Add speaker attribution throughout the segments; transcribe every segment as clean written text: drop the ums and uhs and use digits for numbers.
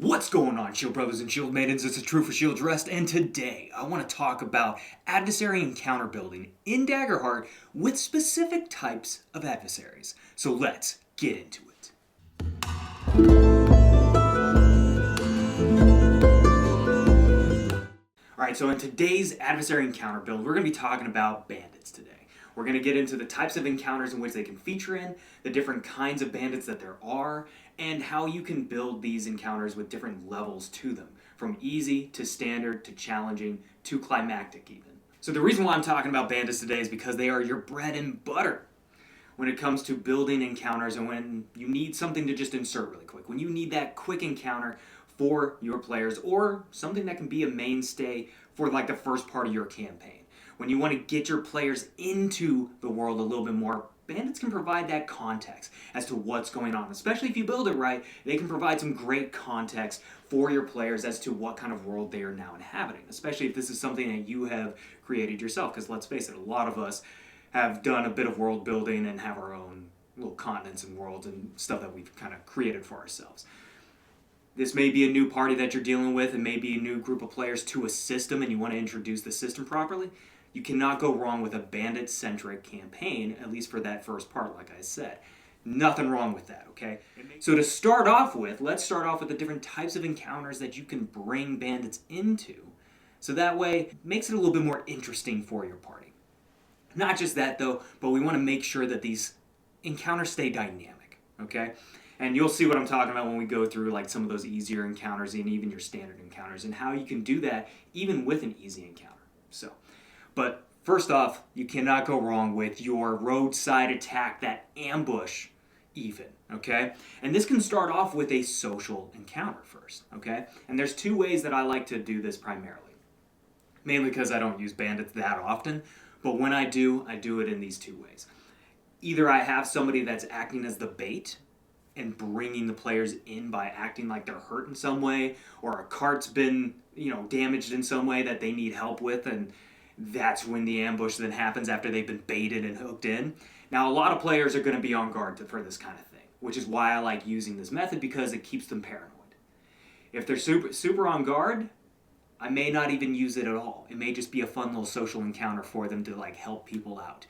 Speaker 1: What's going on, Shield Brothers and Shield Maidens? It's a True for Shield Rest, and today I want to talk about adversary encounter building in Daggerheart with specific types of adversaries. So let's get into it. Alright, so in today's adversary encounter build, we're going to be talking about bandits today. We're going to get into the types of encounters in which they can feature in, the different kinds of bandits that there are, and how you can build these encounters with different levels to them, from easy to standard to challenging to climactic even. So the reason why I'm talking about bandits today is because they are your bread and butter when it comes to building encounters and when you need something to just insert really quick. When you need that quick encounter for your players or something that can be a mainstay for like the first part of your campaign. When you want to get your players into the world a little bit more, bandits can provide that context as to what's going on. Especially if you build it right, they can provide some great context for your players as to what kind of world they are now inhabiting. Especially if this is something that you have created yourself. Because let's face it, a lot of us have done a bit of world building and have our own little continents and worlds and stuff that we've kind of created for ourselves. This may be a new party that you're dealing with. It may be a new group of players to a system and you want to introduce the system properly. You cannot go wrong with a bandit-centric campaign, at least for that first part, like I said. Nothing wrong with that, okay? So to start off with, let's start off with the different types of encounters that you can bring bandits into. So that way, it makes it a little bit more interesting for your party. Not just that, though, but we want to make sure that these encounters stay dynamic, okay? And you'll see what I'm talking about when we go through like some of those easier encounters and even your standard encounters and how you can do that even with an easy encounter. But first off, you cannot go wrong with your roadside attack, that ambush even, okay? And this can start off with a social encounter first, okay? And there's two ways that I like to do this primarily. Mainly because I don't use bandits that often, but when I do it in these two ways. Either I have somebody that's acting as the bait and bringing the players in by acting like they're hurt in some way, or a cart's been, damaged in some way that they need help with, and that's when the ambush then happens after they've been baited and hooked in. Now, a lot of players are going to be on guard for this kind of thing, which is why I like using this method because it keeps them paranoid. If they're super on guard, I may not even use it at all. It may just be a fun little social encounter for them to like help people out,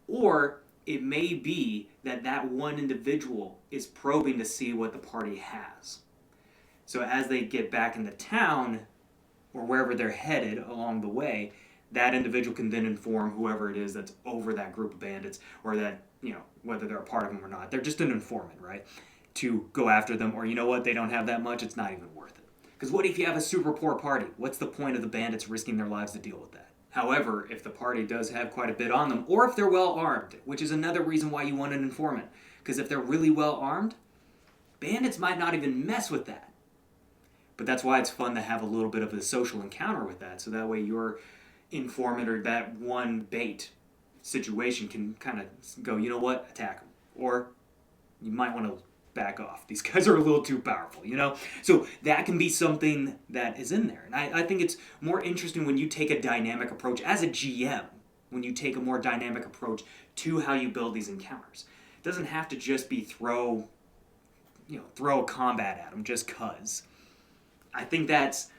Speaker 1: Or it may be that one individual is probing to see what the party has. So as they get back into town, or wherever they're headed along the way, that individual can then inform whoever it is that's over that group of bandits, or that, whether they're a part of them or not. They're just an informant, right? To go after them, or they don't have that much, it's not even worth it. Because what if you have a super poor party? What's the point of the bandits risking their lives to deal with that? However, if the party does have quite a bit on them, or if they're well armed, which is another reason why you want an informant, because if they're really well armed, bandits might not even mess with that. But that's why it's fun to have a little bit of a social encounter with that, so that way your informant or that one bait situation can kind of go, you know what, attack them. Or you might want to back off. These guys are a little too powerful, So that can be something that is in there. And I think it's more interesting when you take a dynamic approach as a GM, when you take a more dynamic approach to how you build these encounters. It doesn't have to just be throw a combat at them just 'cause. I think that's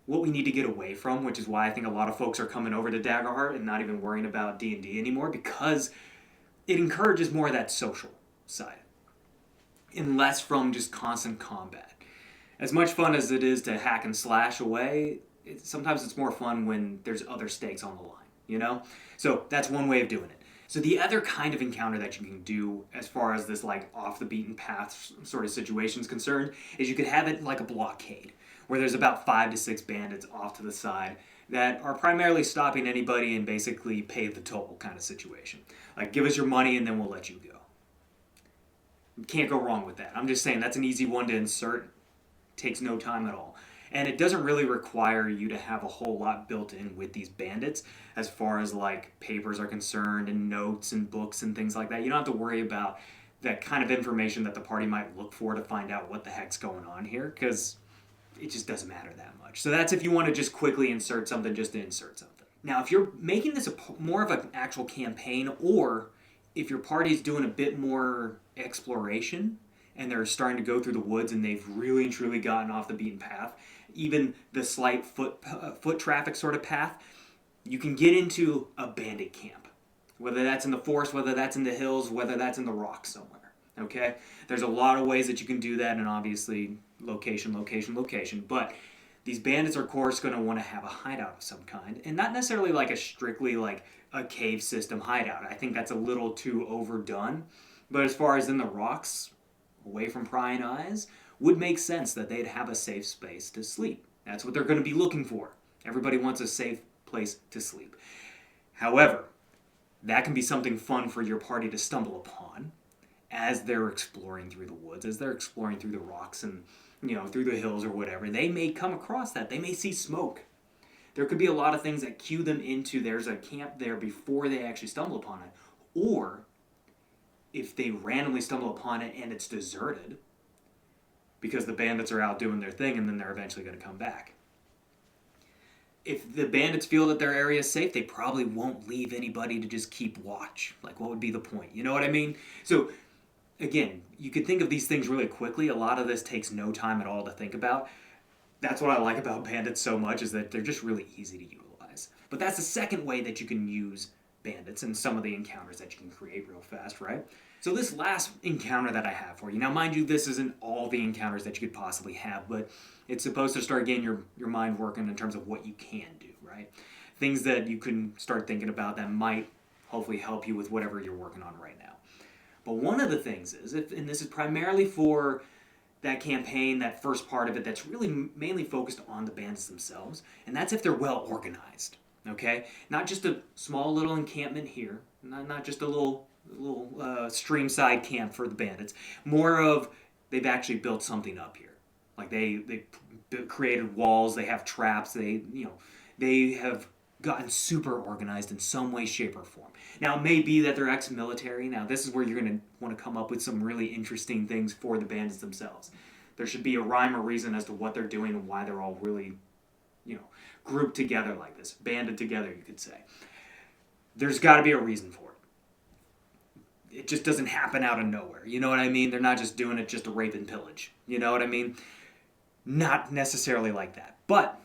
Speaker 1: what we need to get away from, which is why I think a lot of folks are coming over to Daggerheart and not even worrying about D&D anymore, because it encourages more of that social side and less from just constant combat. As much fun as it is to hack and slash away, sometimes it's more fun when there's other stakes on the line, So that's one way of doing it. So the other kind of encounter that you can do as far as this like off the beaten path sort of situation is concerned is you could have it like a blockade, where there's about 5 to 6 bandits off to the side that are primarily stopping anybody and basically pay the toll kind of situation. Like, give us your money and then we'll let you go. You can't go wrong with that. I'm just saying that's an easy one to insert. Takes no time at all. And it doesn't really require you to have a whole lot built in with these bandits as far as like papers are concerned and notes and books and things like that. You don't have to worry about that kind of information that the party might look for to find out what the heck's going on here, because it just doesn't matter that much. So that's if you want to just quickly insert something just to insert something. Now, if you're making this more of an actual campaign, or if your party's doing a bit more exploration and they're starting to go through the woods and they've really and truly gotten off the beaten path, even the slight foot traffic sort of path, you can get into a bandit camp. Whether that's in the forest, whether that's in the hills, whether that's in the rocks somewhere. Okay? There's a lot of ways that you can do that, and obviously location. But these bandits are, of course, going to want to have a hideout of some kind, and not necessarily like a strictly like a cave system hideout. I think that's a little too overdone. But as far as in the rocks, away from prying eyes, would make sense that they'd have a safe space to sleep. That's what they're going to be looking for. Everybody wants a safe place to sleep. However, that can be something fun for your party to stumble upon as they're exploring through the woods, as they're exploring through the rocks and, through the hills or whatever. They may come across that. They may see smoke. There could be a lot of things that cue them into there's a camp there before they actually stumble upon it. Or if they randomly stumble upon it and it's deserted because the bandits are out doing their thing and then they're eventually going to come back. If the bandits feel that their area is safe, they probably won't leave anybody to just keep watch. Like, what would be the point? You know what I mean? So, again, you can think of these things really quickly. A lot of this takes no time at all to think about. That's what I like about bandits so much, is that they're just really easy to utilize. But that's the second way that you can use bandits and some of the encounters that you can create real fast, right? So this last encounter that I have for you, now mind you, this isn't all the encounters that you could possibly have, but it's supposed to start getting your mind working in terms of what you can do, right? Things that you can start thinking about that might hopefully help you with whatever you're working on right now. But one of the things is, and this is primarily for that campaign, that first part of it, that's really mainly focused on the bandits themselves, and that's if they're well organized, okay? Not just a small little encampment here, not just a little streamside camp for the bandits. More of they've actually built something up here. Like they created walls, they have traps, they have gotten super organized in some way, shape, or form. Now, it may be that they're ex-military. Now, this is where you're going to want to come up with some really interesting things for the bandits themselves. There should be a rhyme or reason as to what they're doing and why they're all really, grouped together like this. Banded together, you could say. There's got to be a reason for it. It just doesn't happen out of nowhere. You know what I mean? They're not just doing it just to rape and pillage. You know what I mean? Not necessarily like that. But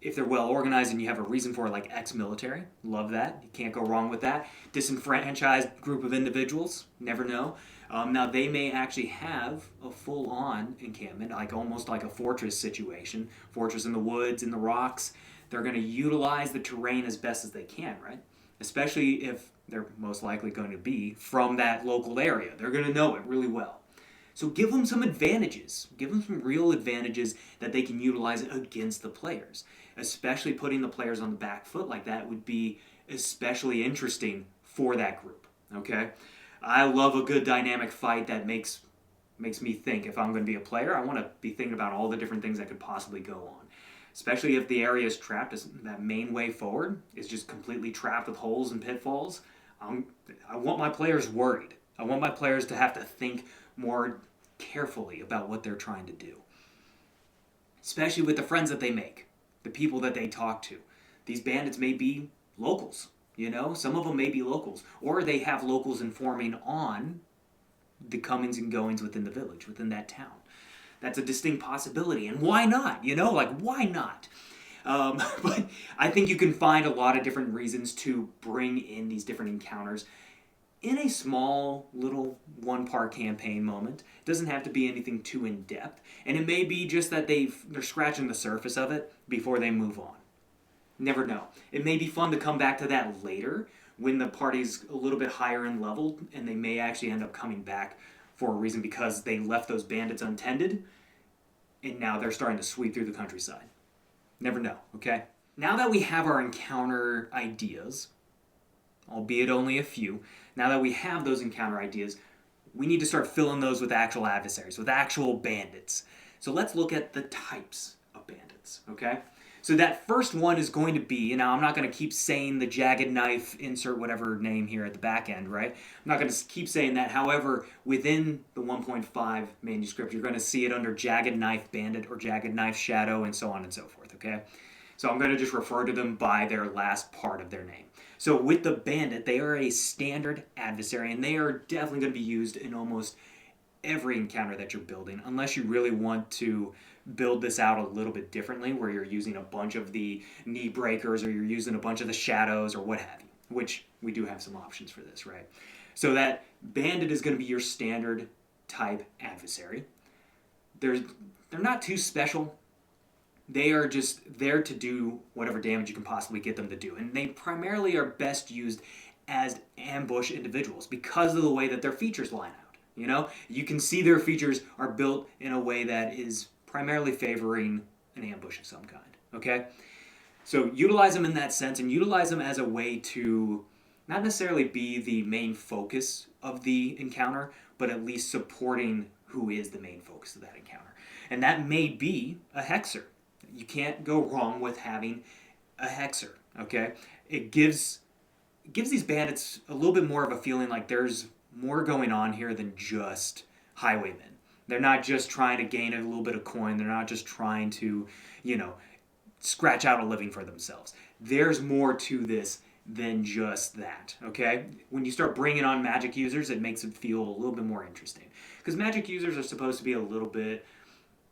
Speaker 1: if they're well organized and you have a reason for it, like ex-military, love that. You can't go wrong with that. Disenfranchised group of individuals, never know. Now, they may actually have a full-on encampment, like almost like a fortress situation. Fortress in the woods, in the rocks. They're going to utilize the terrain as best as they can, right? Especially if they're most likely going to be from that local area. They're going to know it really well. So give them some advantages. Give them some real advantages that they can utilize against the players. Especially putting the players on the back foot like that would be especially interesting for that group. Okay? I love a good dynamic fight that makes me think, if I'm going to be a player, I want to be thinking about all the different things that could possibly go on. Especially if the area is trapped, that main way forward is just completely trapped with holes and pitfalls. I want my players worried. I want my players to have to think more carefully about what they're trying to do. Especially with the friends that they make, the people that they talk to. These bandits may be locals, Some of them may be locals. Or they have locals informing on the comings and goings within the village, within that town. That's a distinct possibility. And why not? Why not? But I think you can find a lot of different reasons to bring in these different encounters in a small little one-part campaign moment. It doesn't have to be anything too in-depth. And it may be just that they're scratching the surface of it before they move on. Never know. It may be fun to come back to that later when the party's a little bit higher in level, and they may actually end up coming back for a reason because they left those bandits untended, and now they're starting to sweep through the countryside. Never know, okay? Now that we have our encounter ideas, albeit only a few, now that we have those encounter ideas, we need to start filling those with actual adversaries, with actual bandits. So let's look at the types of bandits, okay? So that first one is going to be, I'm not going to keep saying the jagged knife, insert whatever name here at the back end, right? I'm not going to keep saying that. However, within the 1.5 manuscript, you're going to see it under jagged knife bandit or jagged knife shadow and so on and so forth, okay? So I'm going to just refer to them by their last part of their name. So with the bandit, they are a standard adversary, and they are definitely going to be used in almost every encounter that you're building, unless you really want to build this out a little bit differently, where you're using a bunch of the knee breakers or you're using a bunch of the shadows or what have you, which we do have some options for this, right? So that bandit is going to be your standard type adversary. They're not too special. They are just there to do whatever damage you can possibly get them to do. And they primarily are best used as ambush individuals because of the way that their features line out. You know, you can see their features are built in a way that is primarily favoring an ambush of some kind. Okay? So utilize them in that sense, and utilize them as a way to not necessarily be the main focus of the encounter, but at least supporting who is the main focus of that encounter. And that may be a hexer. You can't go wrong with having a hexer, okay? It gives these bandits a little bit more of a feeling like there's more going on here than just highwaymen. They're not just trying to gain a little bit of coin. They're not just trying to, scratch out a living for themselves. There's more to this than just that, okay? When you start bringing on magic users, it makes it feel a little bit more interesting. Because magic users are supposed to be a little bit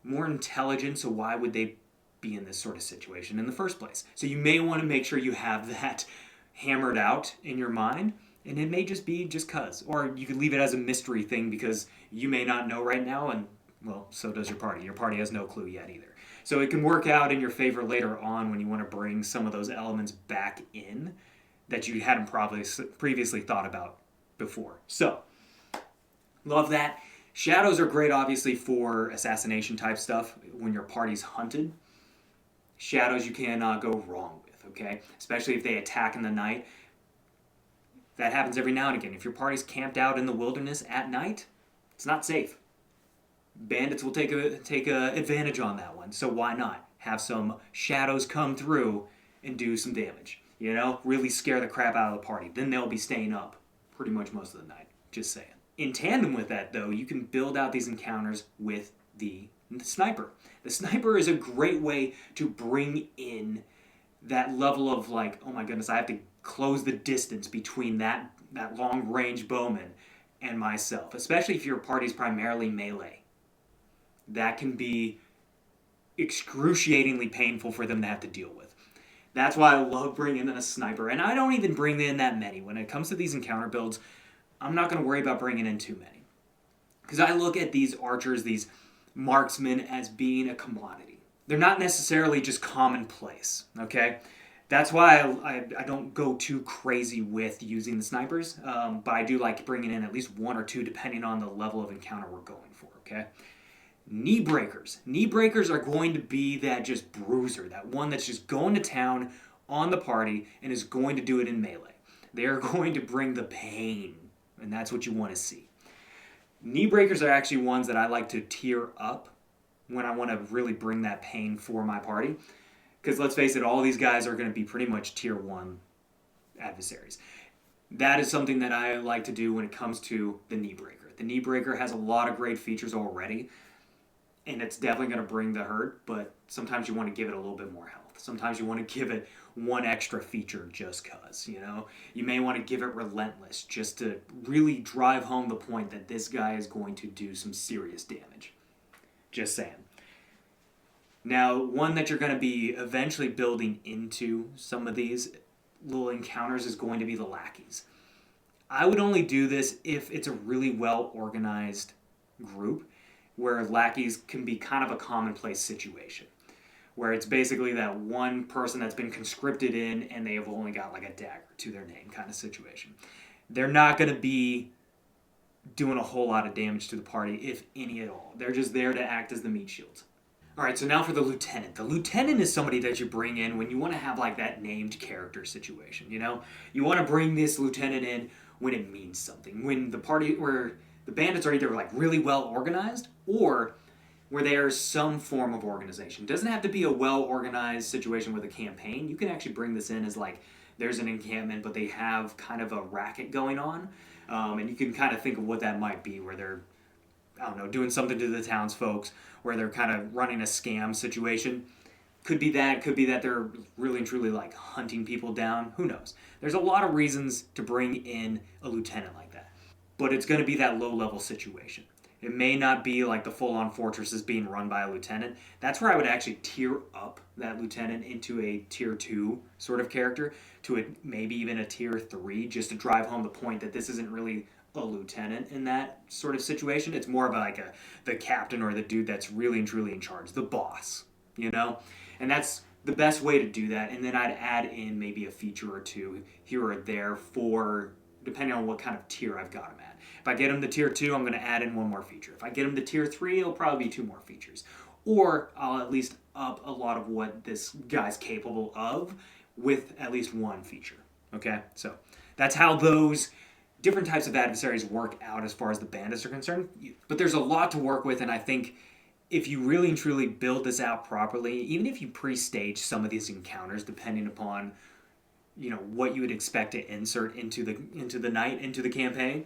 Speaker 1: more intelligent, so why would they be in this sort of situation in the first place? So you may want to make sure you have that hammered out in your mind, and it may just be just cuz. Or you could leave it as a mystery thing because you may not know right now, and, well, so does your party. Your party has no clue yet either. So it can work out in your favor later on when you want to bring some of those elements back in that you hadn't probably previously thought about before. So, love that. Shadows are great, obviously, for assassination type stuff when your party's hunted. Shadows you cannot go wrong with, okay? Especially if they attack in the night. That happens every now and again. If your party's camped out in the wilderness at night, it's not safe. Bandits will take a advantage on that one, so why not? Have some shadows come through and do some damage. Really scare the crap out of the party. Then they'll be staying up pretty much most of the night. Just saying. In tandem with that, though, you can build out these encounters with the sniper. The sniper is a great way to bring in that level of like, oh my goodness, I have to close the distance between that long-range bowman and myself, especially if your party's primarily melee. That can be excruciatingly painful for them to have to deal with. That's why I love bringing in a sniper, and I don't even bring in that many. When it comes to these encounter builds, I'm not going to worry about bringing in too many. Because I look at these archers, these marksmen, as being a commodity. They're not necessarily just commonplace, okay? That's why I don't go too crazy with using the snipers, but I do like bringing in at least one or two depending on the level of encounter we're going for, okay? Knee breakers. Knee breakers are going to be that just bruiser, that one that's just going to town on the party and is going to do it in melee. They are going to bring the pain, and that's what you want to see. Knee breakers are actually ones that I like to tier up when I want to really bring that pain for my party. Because let's face it, all these guys are going to be pretty much tier 1 adversaries. That is something that I like to do when it comes to the knee breaker. The knee breaker has a lot of great features already, and it's definitely going to bring the hurt, but sometimes you want to give it a little bit more health. Sometimes you want to give it one extra feature just because, You may want to give it relentless just to really drive home the point that this guy is going to do some serious damage. Just saying. Now, one that you're going to be eventually building into some of these little encounters is going to be the lackeys. I would only do this if it's a really well-organized group where lackeys can be kind of a commonplace situation, where it's basically that one person that's been conscripted in and they have only got like a dagger to their name kind of situation. They're not going to be doing a whole lot of damage to the party, if any at all. They're just there to act as the meat shields. Alright, so now for the lieutenant. The lieutenant is somebody that you bring in when you want to have like that named character situation, You want to bring this lieutenant in when it means something. When the party, where the bandits are either like really well organized or where there's some form of organization. It doesn't have to be a well-organized situation with a campaign. You can actually bring this in as like there's an encampment, but they have kind of a racket going on. And you can kind of think of what that might be, where they're, doing something to the townsfolk, where they're kind of running a scam situation. Could be that they're really and truly like hunting people down. Who knows? There's a lot of reasons to bring in a lieutenant like that. But it's going to be that low-level situation. It may not be like the full-on fortress is being run by a lieutenant. That's where I would actually tier up that lieutenant into a tier 2 sort of character to maybe even a tier 3, just to drive home the point that this isn't really a lieutenant in that sort of situation. It's more of like the captain or the dude that's really and truly in charge, the boss, you know? And that's the best way to do that. And then I'd add in maybe a feature or two here or there for, depending on what kind of tier I've got him at. If I get him to tier 2, I'm going to add in one more feature. If I get him to tier 3, it'll probably be 2 more features. Or I'll at least up a lot of what this guy's capable of with at least one feature. Okay? So that's how those different types of adversaries work out as far as the bandits are concerned. But there's a lot to work with, and I think if you really and truly build this out properly, even if you pre-stage some of these encounters, depending upon what you would expect to insert into the night, into the campaign,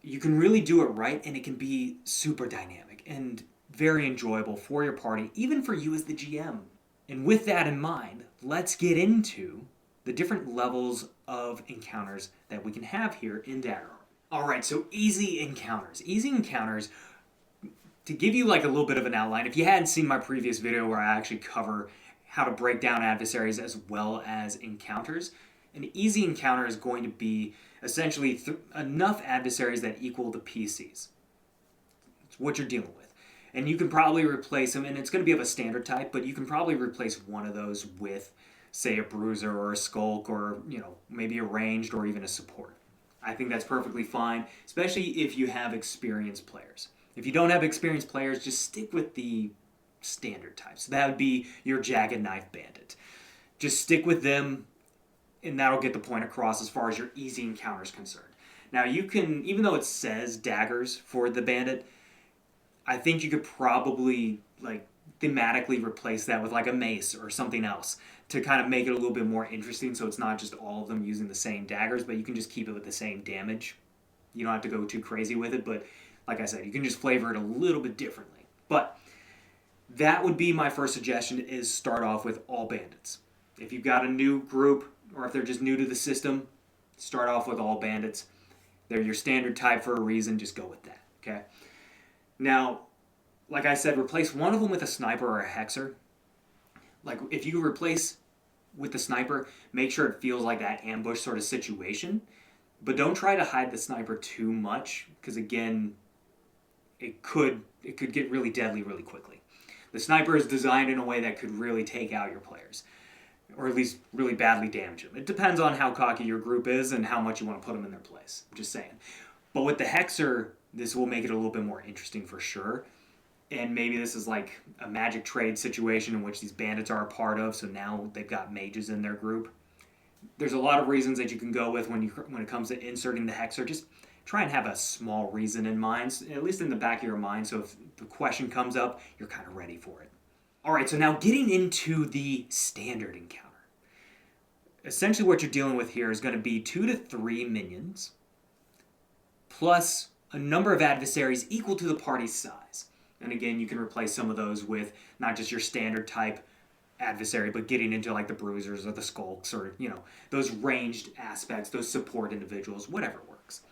Speaker 1: you can really do it right, and it can be super dynamic and very enjoyable for your party, even for you as the GM. And with that in mind, let's get into the different levels of encounters that we can have here in Daggerheart. Alright, so easy encounters. Easy encounters, to give you like a little bit of an outline, if you hadn't seen my previous video where I actually cover how to break down adversaries as well as encounters, an easy encounter is going to be essentially enough adversaries that equal the PCs. It's what you're dealing with. And you can probably replace them, and it's going to be of a standard type, but you can probably replace one of those with, say, a bruiser or a skulk or, maybe a ranged or even a support. I think that's perfectly fine, especially if you have experienced players. If you don't have experienced players, just stick with the standard types. So that would be your Jagged Knife Bandit. Just stick with them, and that'll get the point across as far as your easy encounter is concerned. Now you can, even though it says daggers for the bandit, I think you could probably thematically replace that with like a mace or something else to kind of make it a little bit more interesting, so it's not just all of them using the same daggers, but you can just keep it with the same damage. You don't have to go too crazy with it, but like I said, you can just flavor it a little bit differently. But that would be my first suggestion, is start off with all bandits. If you've got a new group, or if they're just new to the system, start off with all bandits. They're your standard type for a reason, just go with that, okay? Now, like I said, replace one of them with a sniper or a hexer. Like, if you replace with the sniper, make sure it feels like that ambush sort of situation, but don't try to hide the sniper too much, because again, it could get really deadly really quickly. The sniper is designed in a way that could really take out your players, or at least really badly damage them. It depends on how cocky your group is and how much you want to put them in their place. I'm just saying. But with the hexer, this will make it a little bit more interesting for sure. And maybe this is like a magic trade situation in which these bandits are a part of, so now they've got mages in their group. There's a lot of reasons that you can go with when it comes to inserting the hexer. Just try and have a small reason in mind, at least in the back of your mind, so if the question comes up, you're kind of ready for it. Alright, so now getting into the standard encounter. Essentially what you're dealing with here is going to be 2 to 3 minions, plus a number of adversaries equal to the party's size. And again, you can replace some of those with not just your standard type adversary, but getting into like the bruisers or the skulks or, those ranged aspects, those support individuals, whatever works.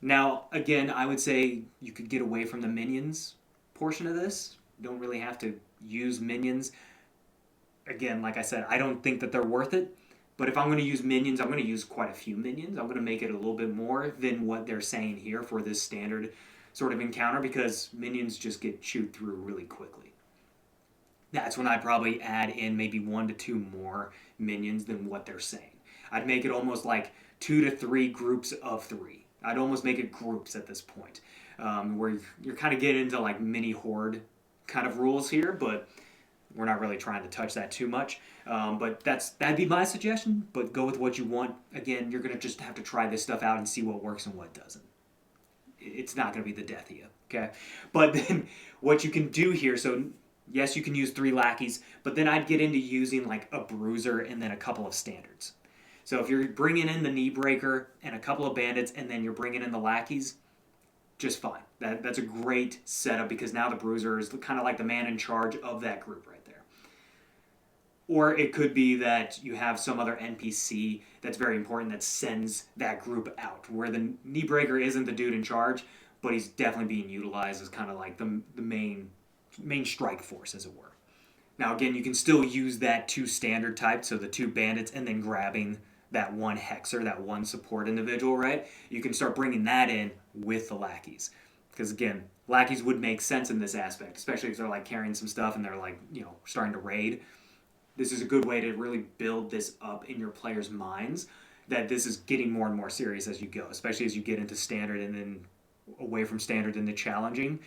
Speaker 1: Now, again, I would say you could get away from the minions portion of this. You don't really have to use minions. Again, like I said, I don't think that they're worth it. But if I'm going to use minions, I'm going to use quite a few minions. I'm going to make it a little bit more than what they're saying here for this standard sort of encounter, because minions just get chewed through really quickly. That's when I'd probably add in maybe 1 to 2 more minions than what they're saying. I'd make it almost like 2 to 3 groups of 3. I'd almost make it groups at this point, where you're kind of getting into like mini horde kind of rules here, but we're not really trying to touch that too much. But that'd be my suggestion, but go with what you want. Again, you're going to just have to try this stuff out and see what works and what doesn't. It's not going to be the death of you, okay? But then what you can do here, so yes, you can use 3 lackeys, but then I'd get into using like a bruiser and then a couple of standards. So if you're bringing in the knee breaker and a couple of bandits and then you're bringing in the lackeys, just fine. That's a great setup, because now the bruiser is kind of like the man in charge of that group right there. Or it could be that you have some other NPC that's very important that sends that group out, where the knee breaker isn't the dude in charge, but he's definitely being utilized as kind of like the main strike force, as it were. Now, again, you can still use that 2 standard type, so the 2 bandits, and then grabbing that 1 hexer, that 1 support individual, right? You can start bringing that in with the lackeys. Because, again, lackeys would make sense in this aspect, especially if they're like carrying some stuff and they're like, starting to raid. This is a good way to really build this up in your players' minds that this is getting more and more serious as you go, especially as you get into standard and then away from standard into challenging.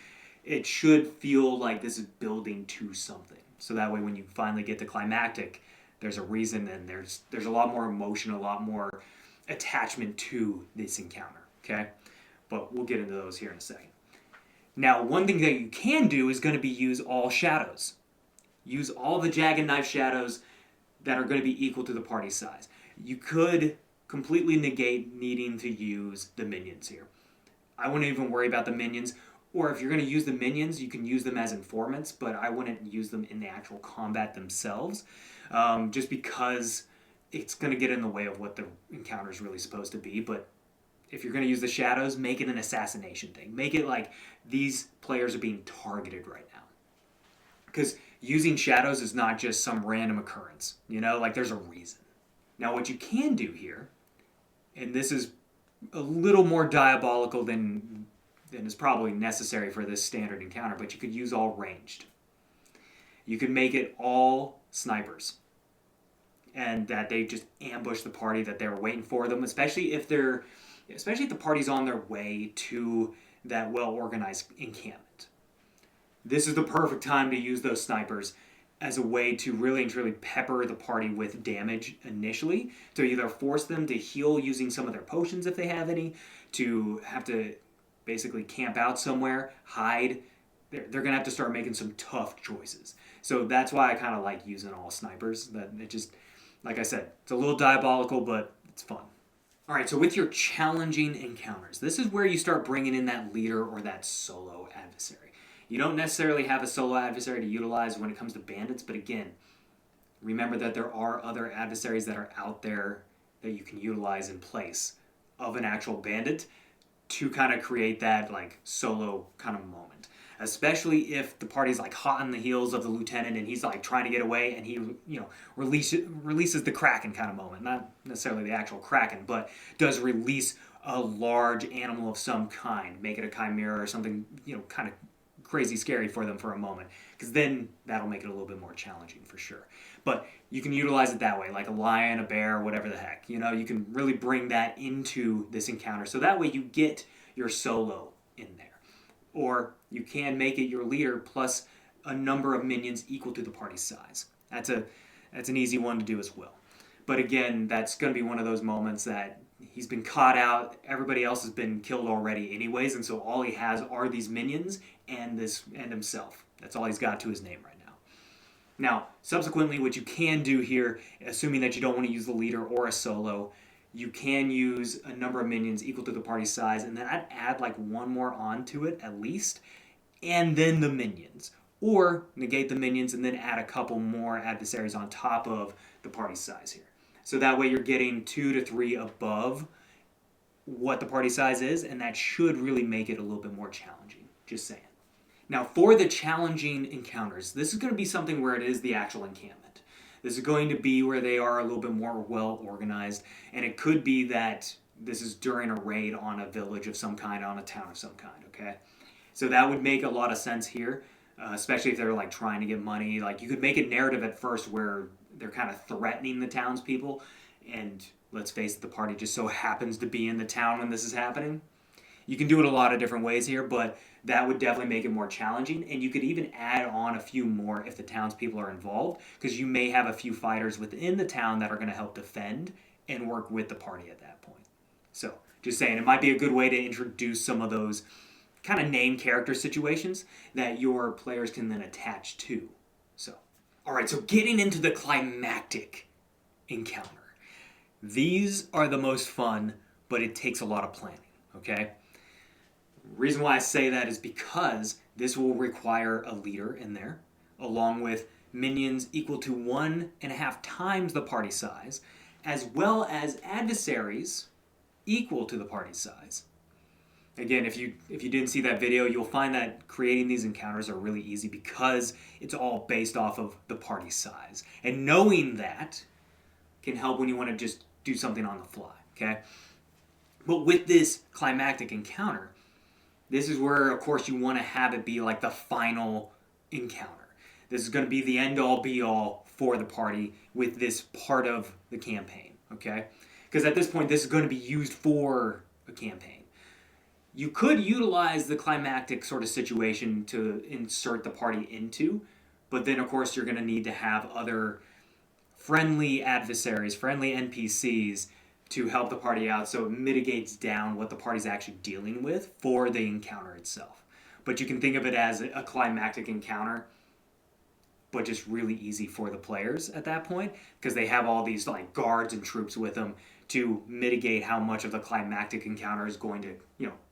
Speaker 1: It should feel like this is building to something. So that way when you finally get to climactic, there's a reason and there's a lot more emotion, a lot more attachment to this encounter, okay? But we'll get into those here in a second. Now, one thing that you can do is going to be use all shadows. Use all the jagged knife shadows that are going to be equal to the party size. You could completely negate needing to use the minions here. I wouldn't even worry about the minions. Or if you're going to use the minions, you can use them as informants, but I wouldn't use them in the actual combat themselves, just because it's going to get in the way of what the encounter is really supposed to be. But if you're going to use the shadows, make it an assassination thing. Make it like these players are being targeted right now. Because using shadows is not just some random occurrence, like there's a reason. Now what you can do here, and this is a little more diabolical than is probably necessary for this standard encounter, but you could use all ranged. You could make it all snipers. And that they just ambush the party that they're waiting for them, especially if the party's on their way to that well-organized encampment. This is the perfect time to use those snipers as a way to really and truly pepper the party with damage initially, to either force them to heal using some of their potions if they have any, to have to basically camp out somewhere, hide. They're going to have to start making some tough choices. So that's why I kind of like using all snipers. That it just, like I said, it's a little diabolical, but it's fun. All right, so with your challenging encounters, this is where you start bringing in that leader or that solo adversary. You don't necessarily have a solo adversary to utilize when it comes to bandits, but again, remember that there are other adversaries that are out there that you can utilize in place of an actual bandit to kind of create that like solo kind of moment. Especially if the party's like hot on the heels of the lieutenant and he's like trying to get away and he releases the Kraken kind of moment. Not necessarily the actual Kraken, but does release a large animal of some kind. Make it a chimera or something, kind of crazy scary for them for a moment. Because then that'll make it a little bit more challenging for sure. But you can utilize it that way, like a lion, a bear, whatever the heck. You can really bring that into this encounter. So that way you get your solo in there. Or you can make it your leader plus a number of minions equal to the party's size. That's an easy one to do as well. But again, that's going to be one of those moments that he's been caught out. Everybody else has been killed already anyways, and so all he has are these minions and himself. That's all he's got to his name right now. Now, subsequently, what you can do here, assuming that you don't want to use the leader or a solo, you can use a number of minions equal to the party's size, and then I'd add like one more onto it at least, and then the minions. Or negate the minions and then add a couple more adversaries on top of the party size here. So that way you're getting 2 to 3 above what the party size is, and that should really make it a little bit more challenging. Just saying. Now, for the challenging encounters, this is going to be something where it is the actual encampment. This is going to be where they are a little bit more well organized, and it could be that this is during a raid on a village of some kind, on a town of some kind, okay? So that would make a lot of sense here, especially if they're like trying to get money. Like you could make it narrative at first where they're kind of threatening the townspeople, and let's face it, the party just so happens to be in the town when this is happening. You can do it a lot of different ways here, but that would definitely make it more challenging, and you could even add on a few more if the townspeople are involved, because you may have a few fighters within the town that are going to help defend and work with the party at that point. So, just saying, it might be a good way to introduce some of those kind of name character situations that your players can then attach to. So, alright, so getting into the climactic encounter. These are the most fun, but it takes a lot of planning, okay? The reason why I say that is because this will require a leader in there, along with minions equal to 1.5 times the party size, as well as adversaries equal to the party size. Again, if you didn't see that video, you'll find that creating these encounters are really easy because it's all based off of the party size. And knowing that can help when you want to just do something on the fly, okay? But with this climactic encounter, this is where, of course, you want to have it be like the final encounter. This is going to be the end-all, be-all for the party with this part of the campaign, okay? Because at this point, this is going to be used for a campaign. You could utilize the climactic sort of situation to insert the party into, but then, of course, you're going to need to have other friendly adversaries, friendly NPCs to help the party out so it mitigates down what the party's actually dealing with for the encounter itself. But you can think of it as a climactic encounter, but just really easy for the players at that point because they have all these like guards and troops with them to mitigate how much of the climactic encounter is going to,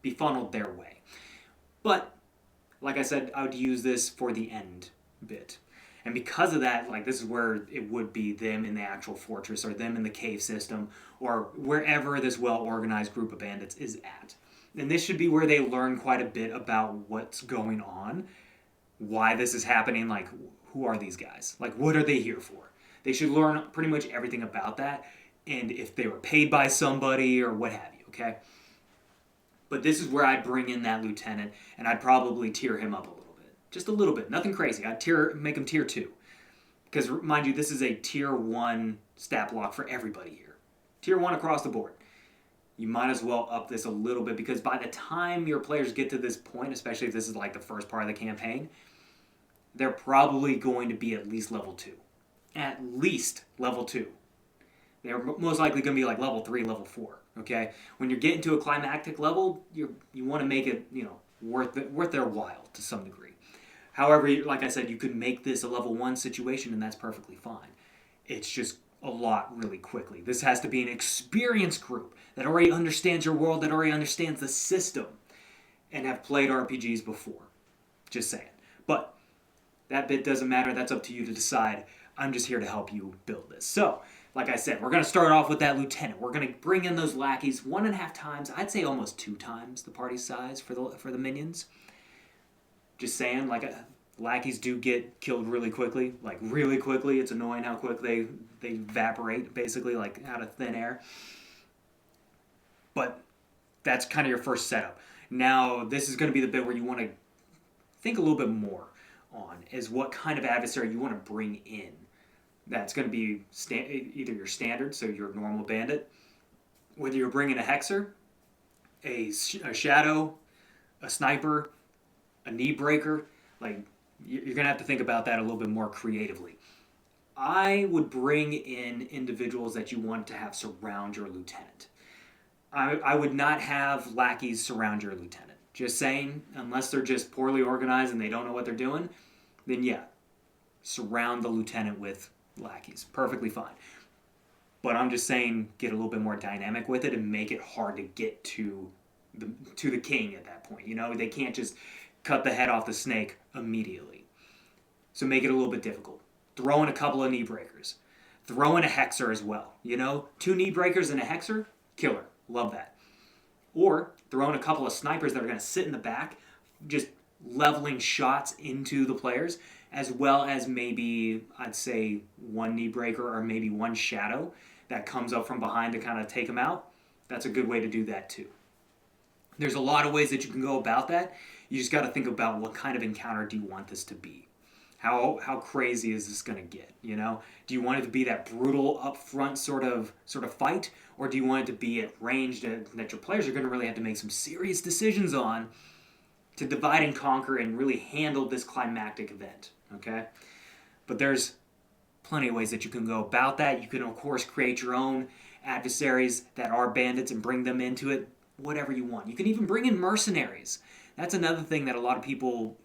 Speaker 1: be funneled their way. But like I said, I would use this for the end bit. And because of that, like this is where it would be them in the actual fortress or them in the cave system or wherever this well-organized group of bandits is at. And this should be where they learn quite a bit about what's going on, why this is happening, like who are these guys? Like what are they here for? They should learn pretty much everything about that and if they were paid by somebody or what have you, okay? But this is where I'd bring in that lieutenant and I'd probably tier him up a little bit. Just a little bit, nothing crazy. I'd make him tier 2. Because mind you, this is a tier 1 stat block for everybody here. Tier 1 across the board. You might as well up this a little bit because by the time your players get to this point, especially if this is like the first part of the campaign, they're probably going to be at least level 2. At least level 2. They're most likely going to be like level 3, level 4. Okay? When you're getting to a climactic level, you want to make it, worth their while to some degree. However, like I said, you could make this a level 1 situation and that's perfectly fine. It's just a lot really quickly. This has to be an experienced group that already understands your world, that already understands the system, and have played RPGs before. Just saying. But that bit doesn't matter. That's up to you to decide. I'm just here to help you build this. So, like I said, we're going to start off with that lieutenant. We're going to bring in those lackeys 1.5 times. I'd say almost 2 times the party size for the minions. Just saying, lackeys do get killed really quickly. Like, really quickly. It's annoying how quick they evaporate, basically, like, out of thin air. But that's kind of your first setup. Now, this is going to be the bit where you want to think a little bit more on, is what kind of adversary you want to bring in. That's going to be either your standard, so your normal bandit, whether you're bringing a hexer, a shadow, a sniper, a knee breaker. Like, you're going to have to think about that a little bit more creatively. I would bring in individuals that you want to have surround your lieutenant. I would not have lackeys surround your lieutenant. Just saying, unless they're just poorly organized and they don't know what they're doing, then yeah, surround the lieutenant with lackeys. Perfectly fine. But I'm just saying, get a little bit more dynamic with it and make it hard to get to the king at that point. They can't just cut the head off the snake immediately. So make it a little bit difficult. Throw in a couple of knee breakers. Throw in a hexer as well. 2 knee breakers and a hexer, killer. Love that. Or throw in a couple of snipers that are going to sit in the back, just leveling shots into the players, as well as maybe, I'd say, 1 knee breaker or maybe 1 shadow that comes up from behind to kind of take them out. That's a good way to do that too. There's a lot of ways that you can go about that. You just got to think about what kind of encounter do you want this to be. How crazy is this going to get? Do you want it to be that brutal upfront sort of fight, or do you want it to be at range that your players are going to really have to make some serious decisions on to divide and conquer and really handle this climactic event? Okay, but there's plenty of ways that you can go about that. You can of course create your own adversaries that are bandits and bring them into it. Whatever you want. You can even bring in mercenaries. That's another thing that a lot of people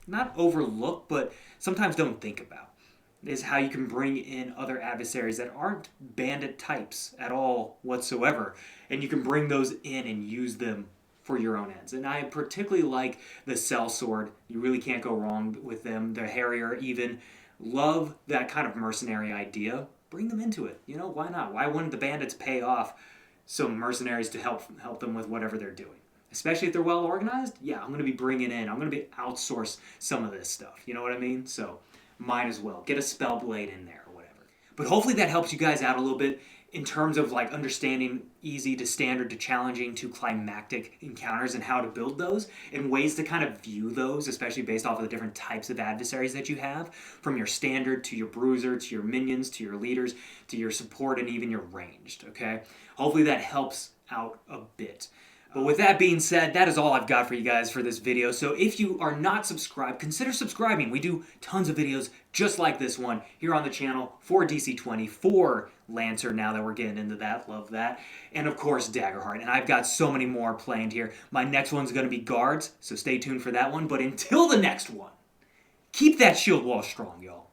Speaker 1: not overlook, but sometimes don't think about, is how you can bring in other adversaries that aren't bandit types at all whatsoever, and you can bring those in and use them for your own ends. And I particularly like the sellsword. You really can't go wrong with them. The harrier even. Love that kind of mercenary idea. Bring them into it. Why not? Why wouldn't the bandits pay off some mercenaries to help them with whatever they're doing? especially if they're well organized, yeah, I'm going to be bringing in, I'm going to be outsource some of this stuff. You know what I mean? So might as well get a Spellblade in there or whatever. But hopefully that helps you guys out a little bit in terms of like understanding easy to standard to challenging to climactic encounters and how to build those and ways to kind of view those, especially based off of the different types of adversaries that you have, from your standard to your bruiser to your minions to your leaders to your support and even your ranged, okay? Hopefully that helps out a bit. But with that being said, that is all I've got for you guys for this video. So if you are not subscribed, consider subscribing. We do tons of videos just like this one here on the channel for DC20, for Lancer, now that we're getting into that. Love that. And of course, Daggerheart. And I've got so many more planned here. My next one's going to be Guards, so stay tuned for that one. But until the next one, keep that shield wall strong, y'all.